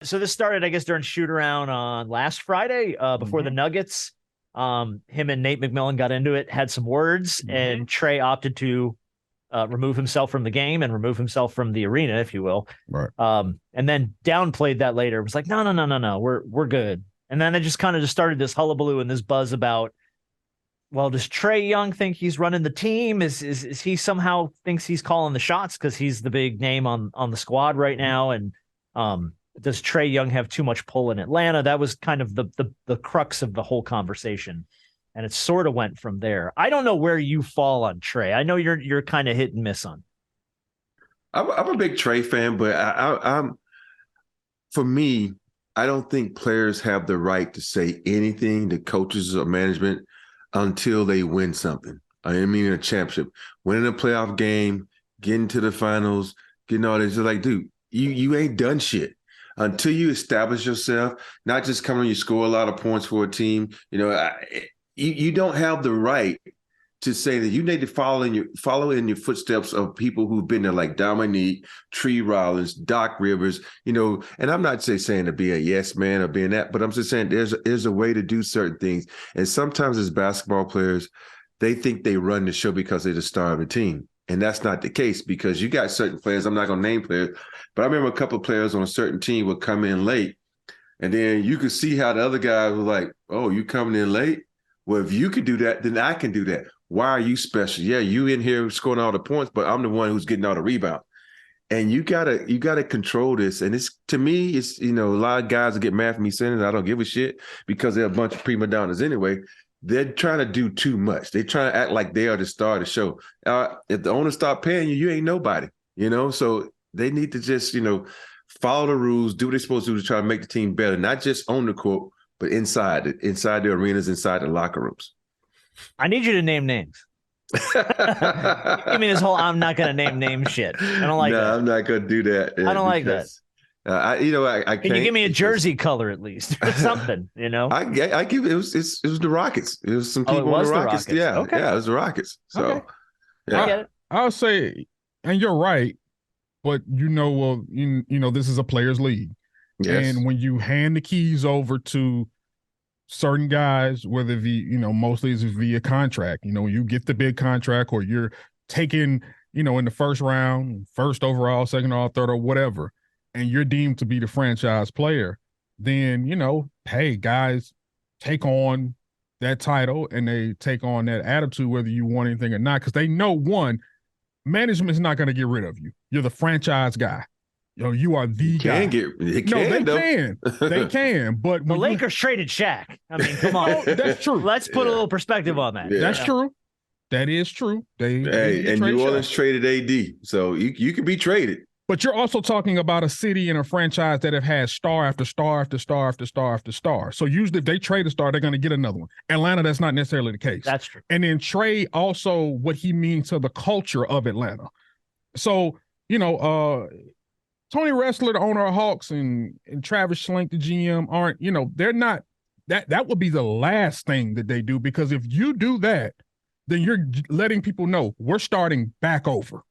So this started, I guess, during shoot around on last Friday, before the Nuggets. Him and Nate McMillan got into it, had some words, and Trae opted to remove himself from the game and remove himself from the arena, if you will. Right. And then downplayed that later. It was like, no, we're good. And then it just kind of just started this hullabaloo and this buzz about, well, does Trae Young think he's running the team? Is he somehow thinks he's calling the shots because he's the big name on the squad right now? And does Trae Young have too much pull in Atlanta? That was kind of the crux of the whole conversation. And it sort of went from there. I don't know where you fall on Trae. I know you're kind of hit and miss on. I'm a big Trae fan, but I'm for me, I don't think players have the right to say anything to coaches or management until they win something. I mean, in a championship, winning a playoff game, getting to the finals, getting all this. It's like, dude, you ain't done shit until you establish yourself. Not just coming, you score a lot of points for a team. You don't have the right to say that. You need to follow in your footsteps of people who've been there, like Dominique, Tree Rollins, Doc Rivers, and I'm not saying to be a yes man or being that, but I'm just saying there's a way to do certain things. And sometimes as basketball players, they think they run the show because they're the star of the team. And that's not the case, because you got certain players, I'm not going to name players, but I remember a couple of players on a certain team would come in late, and then you could see how the other guys were like, oh, you coming in late? Well, if you can do that, then I can do that. Why are you special? Yeah, you in here scoring all the points, but I'm the one who's getting all the rebound. And you gotta control this. And it's, to me, it's, a lot of guys will get mad at me saying it. I don't give a shit because they're a bunch of prima donnas anyway. They're trying to do too much. They're trying to act like they are the star of the show. If the owner stop paying you, you ain't nobody, So they need to just, follow the rules, do what they're supposed to do to try to make the team better, not just on the court, but inside the arenas, inside the locker rooms. I need you to name names. I mean, this whole I'm not going to name name shit. I don't like that. No, I'm not going to do that. I don't like that. I can't. Can you give me a jersey color at least or something? I give it. It was the Rockets. It was some people on the Rockets. Yeah, okay. Yeah, it was the Rockets. So, okay. Yeah. I get it. I'll say, and you're right, but this is a players' league, yes. And when you hand the keys over to certain guys, whether mostly it's via contract, you get the big contract, or you're taken, in the first round, first overall, second or third or whatever, and you're deemed to be the franchise player, then, hey, guys take on that title and they take on that attitude, whether you want anything or not, because they know, one, management's not going to get rid of you. You're the franchise guy. You are the guy. They can. They can. But the Lakers traded Shaq. I mean, come on. Oh, that's true. Let's put a little perspective on that. Yeah. That's true. That is true. And New Orleans traded AD, so you can be traded. But you're also talking about a city and a franchise that have had star after star after star after star after star. So usually if they trade a star, they're going to get another one. Atlanta, that's not necessarily the case. That's true. And then Trae, also what he means to the culture of Atlanta. So, Tony Ressler, the owner of Hawks, and Travis Schlenk, the GM, aren't, they're not, that would be the last thing that they do, because if you do that, then you're letting people know we're starting back over.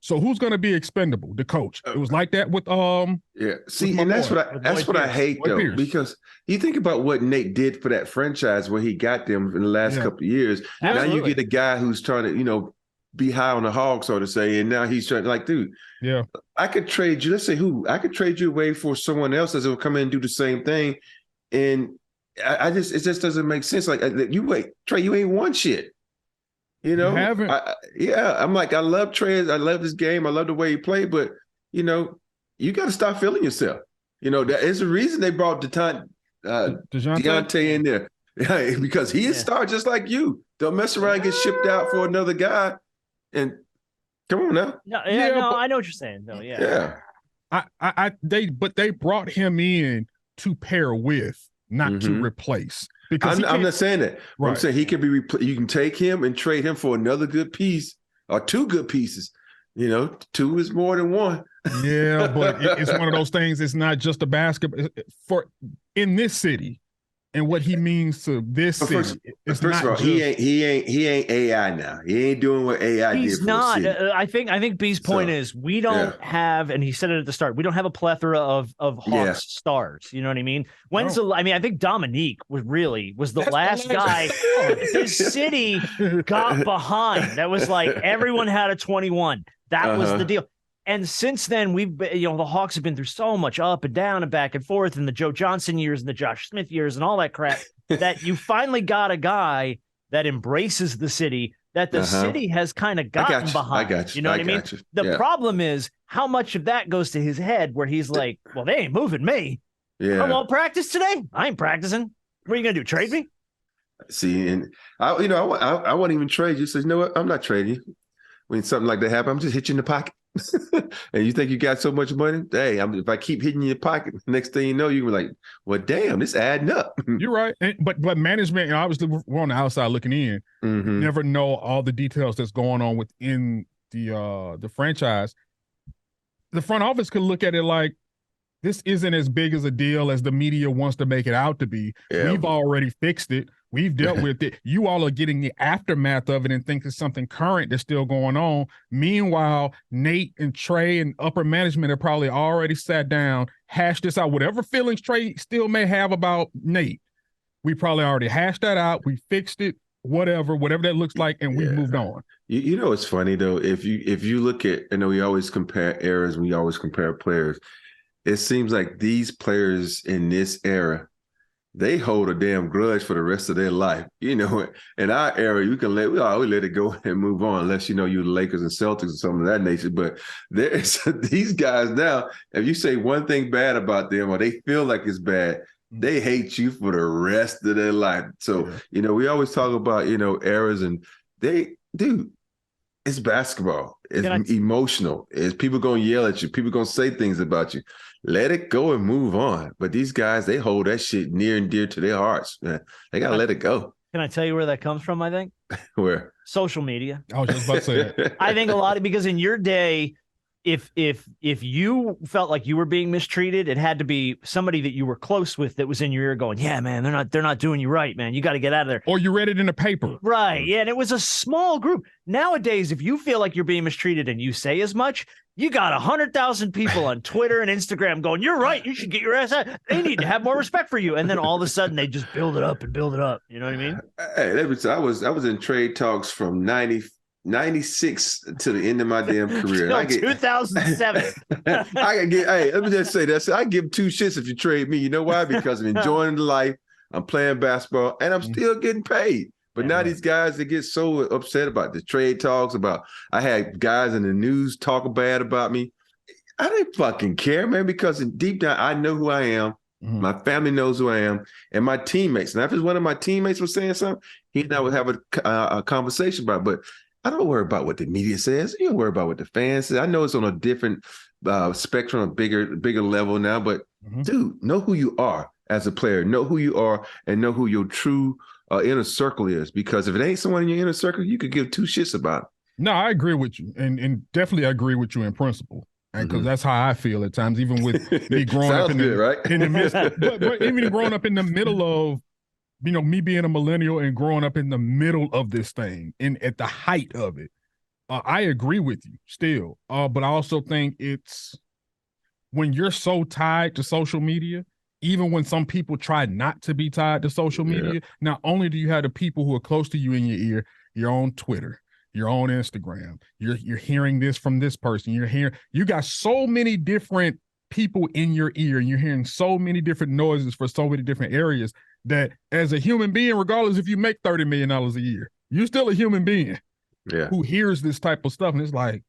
So who's going to be expendable? The coach. It was like that with yeah. See, and that's what I hate though, because you think about what Nate did for that franchise where he got them in the last couple of years. Absolutely. Now you get a guy who's trying to, be high on the hog, so to say, and now he's trying, like, dude, yeah, I could trade you. Let's say who? I could trade you away for someone else that will come in and do the same thing, and it just doesn't make sense. Like, you wait, Trae, you ain't won shit. You haven't. I'm like, I love Trae. I love this game. I love the way he played, but you got to stop feeling yourself. That is the reason they brought Dejounte in there, because he is star just like you. Don't mess around and get shipped out for another guy. And come on now. I know what you're saying though. Yeah. They brought him in to pair with, not to replace. Because I'm not saying that. Right. I'm saying he can be. You can take him and trade him for another good piece or two good pieces. Two is more than one. Yeah, but it's one of those things. It's not just a basketball. In this city, and what he means to this But city. It's first not of all, just, he ain't AI now. He ain't doing what AI He's did for not. the city. I think B's point So, is we don't have, and he said it at the start. We don't have a plethora of Hawks stars. You know what I mean? When's the? I mean, I think Dominique was the last guy this city got behind. That was like everyone had a 21. That was the deal. And since then, we've been, the Hawks have been through so much up and down and back and forth, and the Joe Johnson years and the Josh Smith years and all that crap. That you finally got a guy that embraces the city, that the city has kind of gotten behind. I got you. You know what I mean? The problem is how much of that goes to his head where he's like, well, they ain't moving me. Yeah. I won't practice today. I ain't practicing. What are you going to do? Trade me? See, and I won't even trade you. So you know what? I'm not trading you. When something like that happens, I'm just hitting you in the pocket. And you think you got so much money? Hey, if I keep hitting you in your pocket, next thing you know, you're like, well, damn, this adding up. You're right. But management, and obviously we're on the outside looking in. Mm-hmm. Never know all the details that's going on within the franchise. The front office could look at it like, this isn't as big as a deal as the media wants to make it out to be. Yeah. We've already fixed it. We've dealt with it. You all are getting the aftermath of it and think it's something current that's still going on. Meanwhile, Nate and Trae and upper management have probably already sat down, hashed this out. Whatever feelings Trae still may have about Nate, we probably already hashed that out. We fixed it, whatever that looks like, and we moved on. You know, it's funny though. If you look at, I know we always compare eras, we always compare players. It seems like these players in this era, they hold a damn grudge for the rest of their life. You know, in our era, we let it go and move on, unless you the Lakers and Celtics or something of that nature. But there's these guys now, if you say one thing bad about them or they feel like it's bad, they hate you for the rest of their life. So, we always talk about, eras, and it's basketball. It's emotional. It's people going to yell at you. People going to say things about you. Let it go and move on. But these guys, they hold that shit near and dear to their hearts, man. They got to let it go. Can I tell you where that comes from, I think? Where? Social media. I was just about to say that. I think a lot of, because in your day, if you felt like you were being mistreated, it had to be somebody that you were close with that was in your ear going, yeah, man, they're not doing you right, man. You got to get out of there. Or you read it in a paper. Right. Yeah. And it was a small group. Nowadays, if you feel like you're being mistreated and you say as much, you got 100,000 people on Twitter and Instagram going, you're right. You should get your ass out. They need to have more respect for you. And then all of a sudden they just build it up and build it up. You know what I mean? Hey, I was in trade talks from 96 to the end of my damn career. 2007. Let me just say that. I give two shits if you trade me. You know why? Because I'm enjoying the life. I'm playing basketball and I'm still getting paid. But now these guys, they get so upset about the trade talks, about I had guys in the news talk bad about me. I didn't fucking care, man, because deep down, I know who I am. Mm-hmm. My family knows who I am. And my teammates. Now, if it's one of my teammates was saying something, he and I would have a conversation about it. But I don't worry about what the media says. You don't worry about what the fans say. I know it's on a different spectrum, a bigger level now. But, dude, know who you are as a player. Know who you are and know who your true inner circle is, because if it ain't someone in your inner circle, you could give two shits about it. No, I agree with you, and definitely agree with you in principle, and because that's how I feel at times, even with me growing up in the midst, but even growing up in the middle of, me being a millennial and growing up in the middle of this thing and at the height of it, I agree with you still, but I also think it's when you're so tied to social media. Even when some people try not to be tied to social media, not only do you have the people who are close to you in your ear, you're on Twitter, you're on Instagram, you're hearing this from this person, you got so many different people in your ear, and you're hearing so many different noises for so many different areas that as a human being, regardless if you make $30 million a year, you're still a human being who hears this type of stuff. And it's like,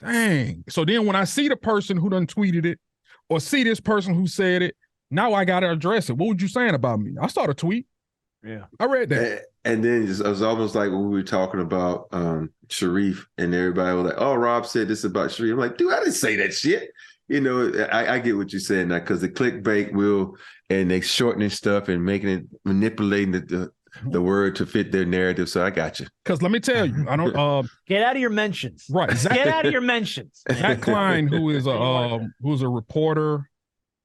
dang. So then when I see the person who done tweeted it or see this person who said it, now I got to address it. What were you saying about me? I saw the tweet. Yeah. I read that. And then it was almost like when we were talking about Sharif, and everybody was like, oh, Rob said this about Sharif. I'm like, dude, I didn't say that shit. I get what you're saying now, because the clickbait and they shortening stuff and manipulating the word to fit their narrative. So I got you. Because let me tell you, I don't get out of your mentions. Right. Get out of your mentions. Zach Klein, who's a reporter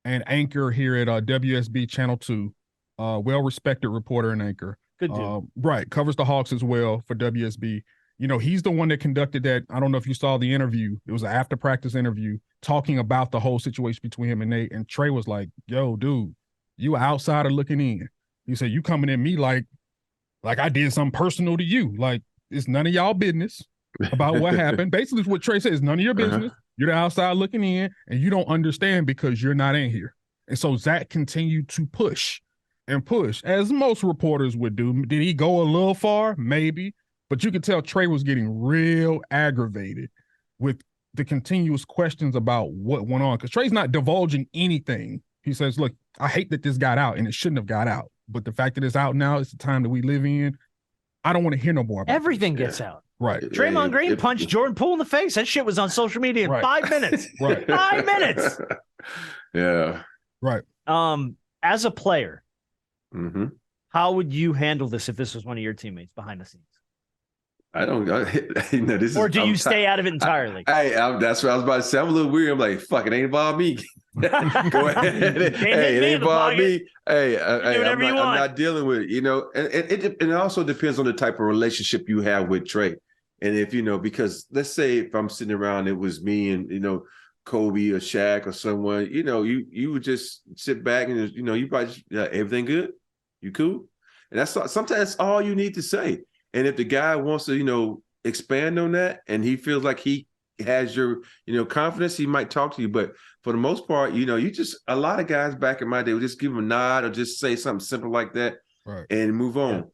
and anchor here at WSB Channel 2, well-respected reporter and anchor. Good dude. Right, covers the Hawks as well for WSB. You know, he's the one that conducted that. I don't know if you saw the interview. It was an after practice interview talking about the whole situation between him and Nate. And Trae was like, "Yo, dude, you an outsider looking in." He said, "You coming at me like I did something personal to you. Like it's none of y'all business about what happened." Basically, what Trae says, none of your business. You're the outside looking in, and you don't understand because you're not in here. And so Zach continued to push and push, as most reporters would do. Did he go a little far? Maybe. But you could tell Trae was getting real aggravated with the continuous questions about what went on. Because Trae's not divulging anything. He says, look, I hate that this got out, and it shouldn't have got out. But the fact that it's out now, it's the time that we live in. I don't want to hear no more about Everything this. gets out. Right. Draymond Green punched Jordan Poole in the face. That shit was on social media in 5 minutes. Right. 5 minutes. Yeah. Right. As a player, Mm-hmm. how would you handle this if this was one of your teammates behind the scenes? I don't. You know, this Or is, do you stay out of it entirely? That's what I was about to say. I'm a little weird. I'm like, fuck, it ain't about me. Go ahead. Hey, it ain't about me. Hey, I'm not dealing with it. You know, and it also depends on the type of relationship you have with Trae. And if you know, because let's say if I'm sitting around, it was me and Kobe or Shaq or someone. You would just sit back and you probably just, everything good, you cool, and sometimes that's all you need to say. And if the guy wants to, expand on that and he feels like he has your, confidence, he might talk to you. But for the most part, you just, a lot of guys back in my day would just give him a nod or just say something simple like that, right, and move on.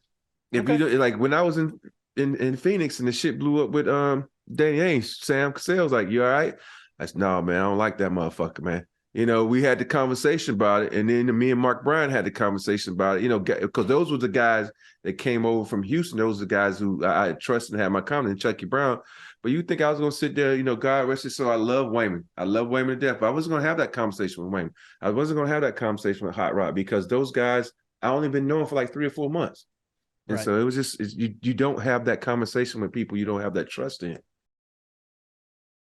Yeah. If like when I was in Phoenix and the shit blew up with Danny Ainge, Sam Cassell's like, you all right? I said, no, man, I don't like that motherfucker, man. We had the conversation about it, and then me and Mark Bryan had the conversation about it, because those were the guys that came over from Houston. Those were the guys who I trusted and had my confidence, Chucky Brown. But you think I was going to sit there, God rest his soul, I love Wayman. I love Wayman to death, but I wasn't going to have that conversation with Wayman. I wasn't going to have that conversation with Hot Rod because those guys, I only been knowing for like 3 or 4 months. And so it was just, you don't have that conversation with people you don't have that trust in.